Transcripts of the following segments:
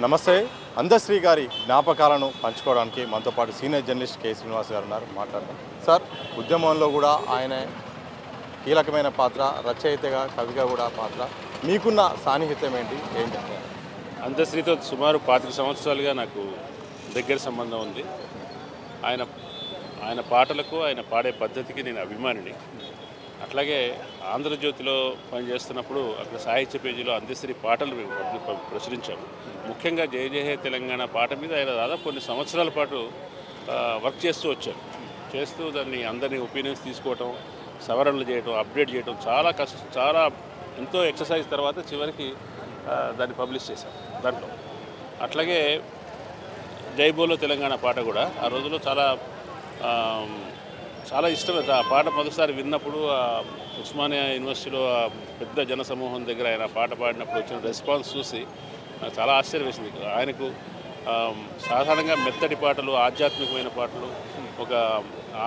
నమస్తే. అందశ్రీ గారి జ్ఞాపకాలను పంచుకోవడానికి మనతో పాటు సీనియర్ జర్నలిస్ట్ కె శ్రీనివాస్ గారు ఉన్నారు. మాట్లాడదాం సార్. ఉద్యమంలో కూడా ఆయన కీలకమైన పాత్ర, రచయితగా కవిగా కూడా పాత్ర. మీకున్న సాన్నిహిత్యం ఏంటి? అందశ్రీతో సుమారు 25 సంవత్సరాలుగా నాకు దగ్గర సంబంధం ఉంది. ఆయన ఆయన పాటలకు, ఆయన పాడే పద్ధతికి నేను అభిమానిని. అట్లాగే ఆంధ్రజ్యోతిలో పనిచేస్తున్నప్పుడు అక్కడ సాహిత్య పేజీలో అందశ్రీ పాటలు మేము ప్రచురించాము. ముఖ్యంగా జయ జయ హే తెలంగాణ పాట మీద ఆయన దాదాపు కొన్ని సంవత్సరాల పాటు వర్క్ చేస్తూ వచ్చారు. చేస్తూ దాన్ని అందరినీ ఒపీనియన్స్ తీసుకోవటం, సవరణలు చేయటం, అప్డేట్ చేయటం చాలా ఎంతో ఎక్సర్సైజ్ తర్వాత చివరికి దాన్ని పబ్లిష్ చేశాం దాంట్లో. అట్లాగే జై బోలో తెలంగాణ పాట కూడా ఆ రోజుల్లో చాలా ఇష్టమైంది. ఆ పాట మొదటిసారి విన్నప్పుడు ఉస్మానియా యూనివర్సిటీలో పెద్ద జనసమూహం దగ్గర ఆయన పాట పాడినప్పుడు వచ్చిన రెస్పాన్స్ చూసి నాకు చాలా ఆశ్చర్యం వేసింది. ఆయనకు సాధారణంగా మెత్తటి పాటలు, ఆధ్యాత్మికమైన పాటలు, ఒక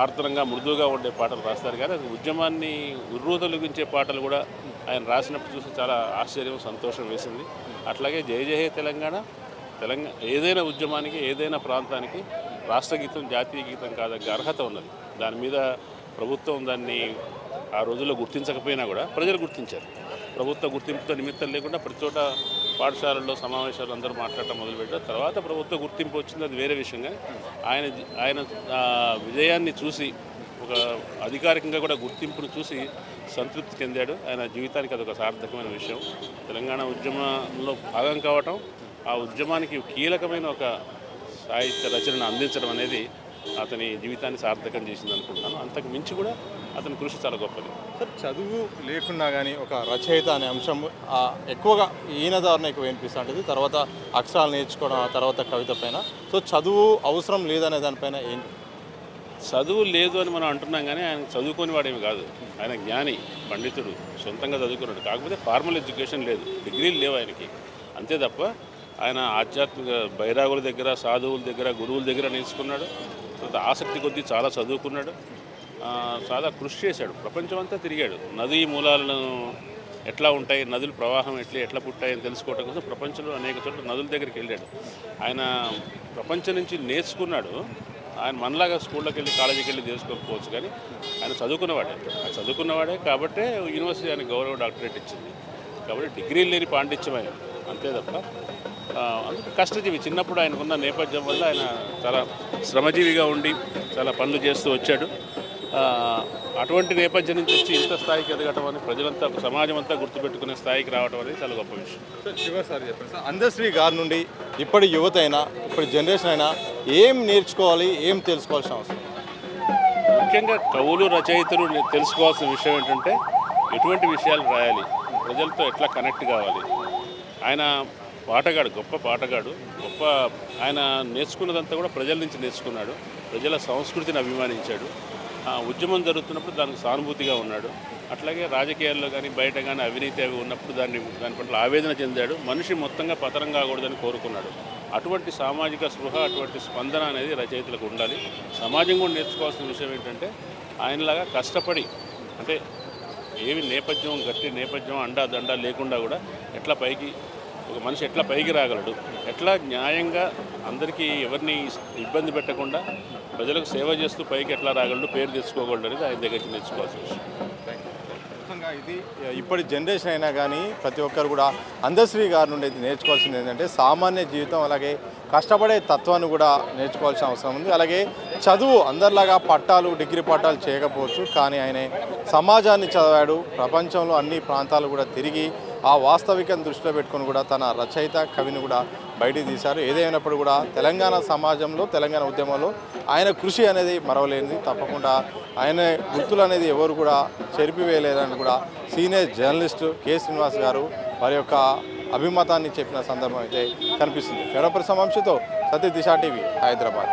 ఆర్ద్రంగా మృదువుగా ఉండే పాటలు రాస్తారు, కానీ అది ఉద్యమాన్ని ఉర్రూతొలగించే పాటలు కూడా ఆయన రాసినప్పుడు చూసి చాలా ఆశ్చర్యం, సంతోషం వేసింది. అట్లాగే జయ జయ హే తెలంగాణ ఏదైనా ఉద్యమానికి, ఏదైనా ప్రాంతానికి రాష్ట్రగీతం, జాతీయ గీతం కాదగ్గ అర్హత ఉన్నది. దాని మీద ప్రభుత్వం దాన్ని ఆ రోజుల్లో గుర్తించకపోయినా కూడా ప్రజలు గుర్తించారు. ప్రభుత్వ గుర్తింపుతో నిమిత్తం లేకుండా ప్రతి చోట పాఠశాలల్లో, సమావేశాలు అందరూ మాట్లాడటం మొదలుపెట్టారు. తర్వాత ప్రభుత్వ గుర్తింపు వచ్చింది, అది వేరే విషయం. కానీ ఆయన విజయాన్ని చూసి, ఒక అధికారికంగా కూడా గుర్తింపును చూసి సంతృప్తి చెందాడు. ఆయన జీవితానికి అదొక సార్థకమైన విషయం. తెలంగాణ ఉద్యమంలో భాగం కావటం, ఆ ఉద్యమానికి కీలకమైన ఒక సాహిత్య రచనను అందించడం అనేది అతని జీవితాన్ని సార్థకం చేసింది అనుకుంటున్నాను. అంతకు మించి కూడా అతని కృషి చాలా గొప్పది. సార్, చదువు లేకున్నా కానీ ఒక రచయిత అనే అంశం ఎక్కువగా ఈయన ద్వారా ఎక్కువ వినిపిస్తూ ఉంటుంది. తర్వాత అక్షరాలు నేర్చుకోవడం, ఆ తర్వాత కవిత పైన. సో చదువు అవసరం లేదనే దానిపైన ఏంటి? చదువు లేదు అని మనం అంటున్నాం, కానీ ఆయన చదువుకొని వాడేమి కాదు. ఆయన జ్ఞాని, పండితుడు, సొంతంగా చదువుకున్నాడు. కాకపోతే ఫార్మల్ ఎడ్యుకేషన్ లేదు, డిగ్రీలు లేవు ఆయనకి. అంతే తప్ప ఆయన ఆధ్యాత్మిక బైరాగుల దగ్గర, సాధువుల దగ్గర, గురువుల దగ్గర నేర్చుకున్నాడు. తర్వాత ఆసక్తి కొద్దీ చాలా చదువుకున్నాడు, చాలా కృషి చేశాడు. ప్రపంచమంతా తిరిగాడు. నదీ మూలాలను ఎట్లా ఉంటాయి, నదుల ప్రవాహం ఎట్లా పుట్టాయని తెలుసుకోవడం కోసం ప్రపంచంలో అనేక చోట్ల నదుల దగ్గరికి వెళ్ళాడు. ఆయన ప్రపంచం నుంచి నేర్చుకున్నాడు. ఆయన మనలాగా స్కూళ్ళకి వెళ్ళి, కాలేజీకి వెళ్ళి నేర్చుకోకపోవచ్చు, కానీ ఆయన చదువుకున్నవాడే కాబట్టే యూనివర్సిటీ ఆయన గౌరవ డాక్టరేట్ ఇచ్చింది. కాబట్టి డిగ్రీలు లేని పాండిత్యం ఆయన, అంతే తప్ప. అందుకు కష్టజీవి. చిన్నప్పుడు ఆయనకున్న నేపథ్యం వల్ల ఆయన చాలా శ్రమజీవిగా ఉండి చాలా పనులు చేస్తూ వచ్చాడు. అటువంటి నేపథ్యం నుంచి వచ్చి ఇంత స్థాయికి ఎదగటం అని, ప్రజలంతా, సమాజం అంతా గుర్తుపెట్టుకునే స్థాయికి రావడం అనేది చాలా గొప్ప విషయం. సార్ చెప్పండి సార్, అందశ్రీ గారి నుండి ఇప్పటి యువత అయినా, ఇప్పటి జనరేషన్ అయినా ఏం నేర్చుకోవాలి, ఏం తెలుసుకోవాల్సిన అవసరం? ముఖ్యంగా కవులు, రచయితలు తెలుసుకోవాల్సిన విషయం ఏంటంటే ఎటువంటి విషయాలు రాయాలి, ప్రజలతో ఎట్లా కనెక్ట్ కావాలి. ఆయన పాటగాడు, గొప్ప పాటగాడు. ఆయన నేర్చుకున్నదంతా కూడా ప్రజల నుంచి నేర్చుకున్నాడు. ప్రజల సంస్కృతిని అభిమానించాడు. ఉద్యమం జరుగుతున్నప్పుడు దానికి సానుభూతిగా ఉన్నాడు. అట్లాగే రాజకీయాల్లో కానీ, బయట కానీ అవినీతి అవి ఉన్నప్పుడు దాని పట్ల ఆవేదన చెందాడు. మనిషి మొత్తంగా పతనం కాకూడదని కోరుకున్నాడు. అటువంటి సామాజిక స్పృహ, అటువంటి స్పందన అనేది రచయితలకు ఉండాలి. సమాజం కూడా నేర్చుకోవాల్సిన విషయం ఏంటంటే ఆయనలాగా కష్టపడి, అంటే ఏమి నేపథ్యం, గట్టి నేపథ్యం, అండా దండా లేకుండా కూడా ఒక మనిషి ఎట్లా పైకి రాగలడు, ఎట్లా న్యాయంగా అందరికీ ఎవరిని ఇబ్బంది పెట్టకుండా ప్రజలకు సేవ చేస్తూ పైకి ఎట్లా రాగలడు, పేరు తెచ్చుకోగలడు అనేది ఆయన దగ్గర నేర్చుకోవాల్సిన విషయం. ఇది ఇప్పటి జనరేషన్ అయినా కానీ ప్రతి ఒక్కరు కూడా అందశ్రీ గారి నుండి నేర్చుకోవాల్సింది ఏంటంటే సామాన్య జీవితం, అలాగే కష్టపడే తత్వాన్ని కూడా నేర్చుకోవాల్సిన అవసరం ఉంది. అలాగే చదువు అందరిలాగా డిగ్రీ పట్టాలు చేయకపోవచ్చు, కానీ ఆయన సమాజాన్ని చదివాడు. ప్రపంచంలో అన్ని ప్రాంతాలు కూడా తిరిగి ఆ వాస్తవికతను దృష్టిలో పెట్టుకొని కూడా తన రచయిత, కవిని కూడా బయటికి తీశారు. ఏదైనప్పుడు కూడా తెలంగాణ సమాజంలో, తెలంగాణ ఉద్యమంలో ఆయన కృషి అనేది మరవలేనిది. తప్పకుండా ఆయన గుర్తులు అనేది ఎవరు కూడా చెరిపివేయలేదని కూడా సీనియర్ జర్నలిస్టు కె శ్రీనివాస్ గారు వారి యొక్క అభిమతాన్ని చెప్పిన సందర్భం అయితే కనిపిస్తుంది. కెమెరా పర్సన్ వంశీతో సతీష్, దిశ టీవీ, హైదరాబాద్.